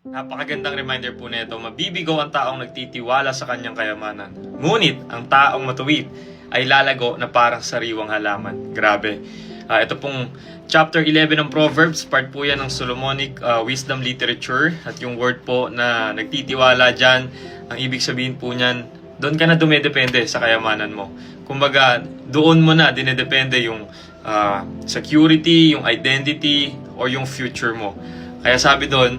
Napakagandang reminder po nito, mabibigo ang taong nagtitiwala sa kanyang kayamanan. Ngunit ang taong matuwid ay lalago na parang sariwang halaman. Grabe. Ito pong chapter 11 ng Proverbs, part po yan ng Solomonic wisdom literature. At yung word po na nagtitiwala dyan, ang ibig sabihin po niyan, doon ka na dumedepende sa kayamanan mo. Kumbaga, doon mo na dinedepende yung security, yung identity, or yung future mo. Kaya sabi doon,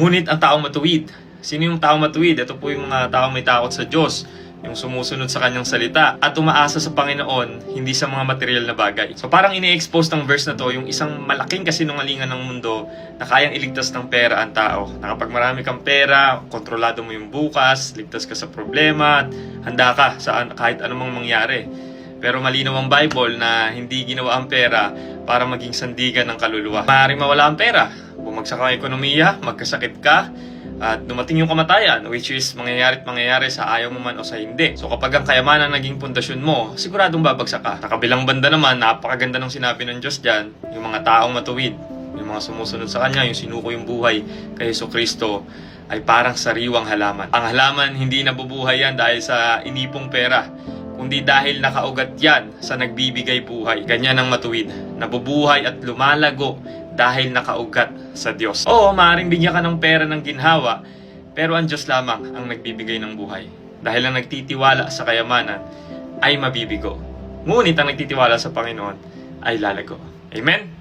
ngunit ang taong matuwid. Sino yung taong matuwid? Ito po yung mga taong may takot sa Diyos, yung sumusunod sa kanyang salita at umaasa sa Panginoon, hindi sa mga material na bagay. So parang ini-expose ng verse na to yung isang malaking kasinungalingan ng mundo na kayang iligtas ng pera ang tao. Na kapag marami kang pera, kontrolado mo yung bukas, ligtas ka sa problema, at handa ka sa kahit anumang mangyari. Pero malinaw ang Bible na hindi ginawa ang pera para maging sandigan ng kaluluwa. Maaaring mawala ang pera, bumagsak ang ekonomiya, magkasakit ka, at dumating yung kamatayan, which is mangyayari sa ayaw mo man o sa hindi. So kapag ang kayamanan naging pundasyon mo, siguradong babagsak ka. Sa kabilang banda naman, napakaganda ng sinabi ng Diyos dyan, yung mga taong matuwid, yung mga sumusunod sa Kanya, yung sinuko yung buhay kay Jesucristo, ay parang sariwang halaman. Ang halaman hindi nabubuhay yan dahil sa inipong pera, kundi dahil nakaugat yan sa nagbibigay buhay. Ganyan ang matuwid, nabubuhay at lumalago dahil nakaugat sa Diyos. Oo, maaaring bigyan ka ng pera ng ginhawa, pero ang Diyos lamang ang nagbibigay ng buhay. Dahil ang nagtitiwala sa kayamanan ay mabibigo. Ngunit ang nagtitiwala sa Panginoon ay lalago. Amen?